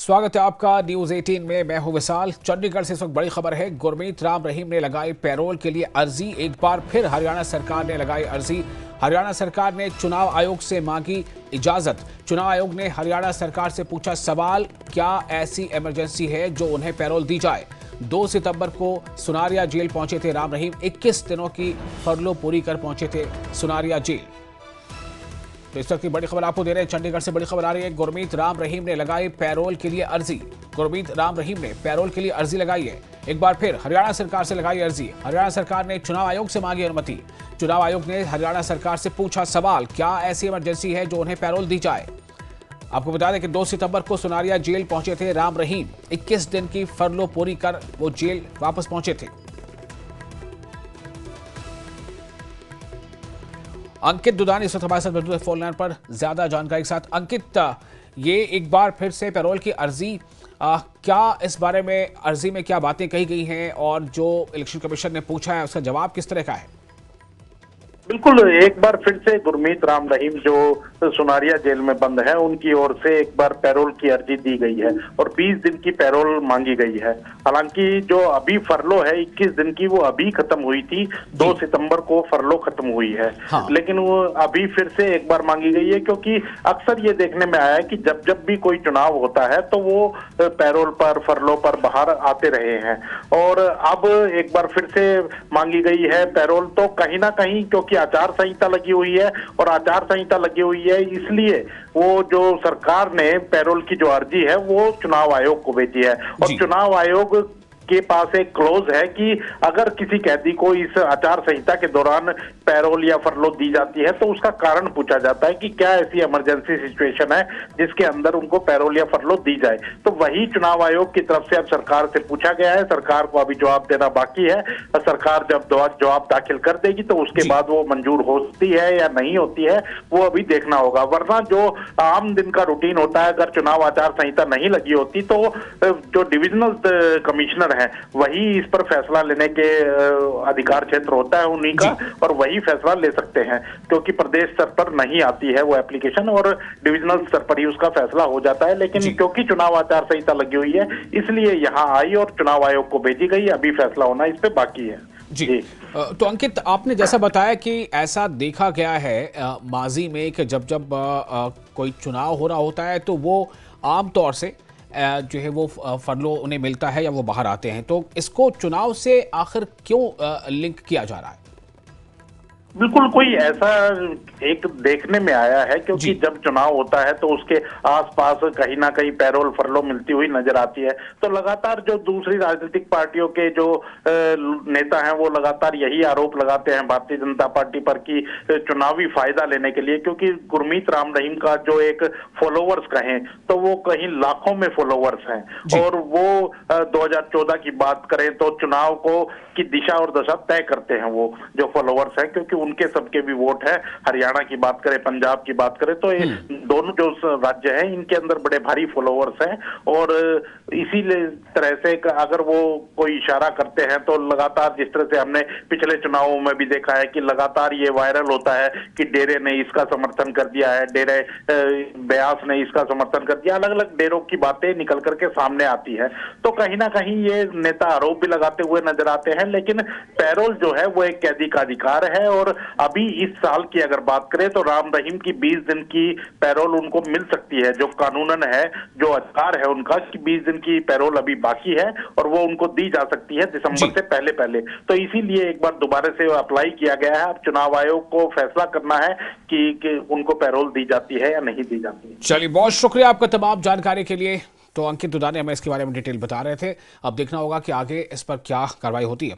स्वागत है आपका न्यूज 18 में। मैं हूं विशाल। चंडीगढ़ से इस वक्त बड़ी खबर है। गुरमीत राम रहीम ने लगाई पैरोल के लिए अर्जी। एक बार फिर हरियाणा सरकार ने लगाई अर्जी। हरियाणा सरकार ने चुनाव आयोग से मांगी इजाजत। चुनाव आयोग ने हरियाणा सरकार से पूछा सवाल, क्या ऐसी इमरजेंसी है जो उन्हें पैरोल दी जाए। 2 सितंबर को सुनारिया जेल पहुंचे थे राम रहीम। 21 दिनों की फरलो पूरी कर पहुंचे थे सुनारिया जेल। तो इस वक्त की बड़ी खबर आपको दे रहे हैं। चंडीगढ़ से बड़ी खबर आ रही है। गुरमीत राम रहीम ने लगाई पैरोल के लिए अर्जी। गुरमीत राम रहीम ने पैरोल के लिए अर्जी लगाई है। एक बार फिर हरियाणा सरकार से लगाई अर्जी। हरियाणा सरकार ने चुनाव आयोग से मांगी अनुमति। चुनाव आयोग ने हरियाणा सरकार से पूछा सवाल, क्या ऐसी इमरजेंसी है जो उन्हें पैरोल दी जाए। आपको बता दें कि 2 सितंबर को सुनारिया जेल पहुंचे थे राम रहीम। 21 दिन की फरलो पूरी कर वो जेल वापस पहुंचे थे। अंकित दुदानी इस वक्त हमारे साथ मौजूद है फोन लाइन पर ज्यादा जानकारी के साथ। अंकित, ये एक बार फिर से पैरोल की अर्जी, क्या इस बारे में अर्जी में क्या बातें कही गई हैं और जो इलेक्शन कमीशन ने पूछा है उसका जवाब किस तरह का है? बिल्कुल, एक बार फिर से गुरमीत राम रहीम जो सुनारिया जेल में बंद है उनकी ओर से एक बार पैरोल की अर्जी दी गई है और 20 दिन की पैरोल मांगी गई है। हालांकि जो अभी फरलो है 21 दिन की, वो अभी खत्म हुई थी। 2 सितंबर को फरलो खत्म हुई है। हाँ। लेकिन वो अभी फिर से एक बार मांगी गई है क्योंकि अक्सर ये देखने में आया है कि जब जब भी कोई चुनाव होता है तो वो पैरोल पर, फरलो पर बाहर आते रहे हैं और अब एक बार फिर से मांगी गई है पैरोल। तो कहीं ना कहीं क्योंकि आचार संहिता लगी हुई है और आचार संहिता लगी हुई है इसलिए वो जो सरकार ने पैरोल की जो अर्जी है वो चुनाव आयोग को भेजी है और चुनाव आयोग के पास एक क्लोज है कि अगर किसी कैदी को इस आचार संहिता के दौरान पैरोल या फरलो दी जाती है तो उसका कारण पूछा जाता है कि क्या ऐसी इमरजेंसी सिचुएशन है जिसके अंदर उनको पैरोल या फरलो दी जाए। तो वही चुनाव आयोग की तरफ से अब सरकार से पूछा गया है। सरकार को अभी जवाब देना बाकी है। सरकार जब जवाब दाखिल कर देगी तो उसके बाद वो मंजूर होती है या नहीं होती है वो अभी देखना होगा। वरना जो आम दिन का रूटीन होता है, अगर चुनाव आचार संहिता नहीं लगी होती तो जो डिविजनल कमिश्नर वही इस पर फैसला लेने के अधिकार क्षेत्र होता है उन्हीं का और वही फैसला ले सकते हैं क्योंकि प्रदेश स्तर पर नहीं आती है वो एप्लीकेशन और डिविजनल स्तर पर ही उसका फैसला हो जाता है। लेकिन क्योंकि चुनाव आचार संहिता लगी हुई है इसलिए यहाँ आई और चुनाव आयोग को भेजी गई। अभी फैसला होना इस पे बाकी है। जी। तो अंकित, आपने जैसा बताया कि ऐसा देखा गया है माजी में कि जब जब कोई चुनाव हो रहा होता है तो वो आमतौर से जो है वो फरलो उन्हें मिलता है या वो बाहर आते हैं। तो इसको चुनाव से आखिर क्यों लिंक किया जा रहा है? बिल्कुल, कोई ऐसा एक देखने में आया है क्योंकि जब चुनाव होता है तो उसके आसपास कहीं ना कहीं पैरोल फरलो मिलती हुई नजर आती है। तो लगातार जो दूसरी राजनीतिक पार्टियों के जो नेता हैं वो लगातार यही आरोप लगाते हैं भारतीय जनता पार्टी पर कि चुनावी फायदा लेने के लिए, क्योंकि गुरमीत राम रहीम का जो एक फॉलोवर्स कहें तो वो कहीं लाखों में फॉलोवर्स हैं और वो 2014 की बात करें तो चुनाव को की दिशा और दशा तय करते हैं वो जो फॉलोवर्स हैं, क्योंकि उनके सबके भी वोट है। हरियाणा की बात करें, पंजाब की बात करें तो ये दोनों जो राज्य हैं इनके अंदर बड़े भारी फॉलोवर्स हैं और इसी तरह से अगर वो कोई इशारा करते हैं तो लगातार, जिस तरह से हमने पिछले चुनावों में भी देखा है कि लगातार ये वायरल होता है कि डेरे ने इसका समर्थन कर दिया है, डेरे ब्यास ने इसका समर्थन कर दिया, अलग अलग डेरों की बातें निकल करके सामने आती है। तो कहीं ना कहीं ये नेता आरोप भी लगाते हुए नजर आते हैं। लेकिन पैरोल जो है वो एक कैदी का अधिकार है और अभी इस साल की अगर बात करें तो राम रहीम की 20 दिन की पैरोल उनको मिल सकती है। जो कानूनन है, जो अधिकार है उनका कि 20 दिन की पैरोल अभी बाकी है और वो उनको दी जा सकती है दिसंबर से पहले पहले। तो इसीलिए एक बार दोबारा से अप्लाई किया गया है। अब चुनाव आयोग को फैसला करना है कि उनको पैरोल दी जाती है या नहीं दी जाती है। चलिए, बहुत शुक्रिया आपका तमाम जानकारी के लिए। तो अंकित दुदानी हमें इसके बारे में डिटेल बता रहे थे। अब देखना होगा कि आगे इस पर क्या कार्रवाई होती है।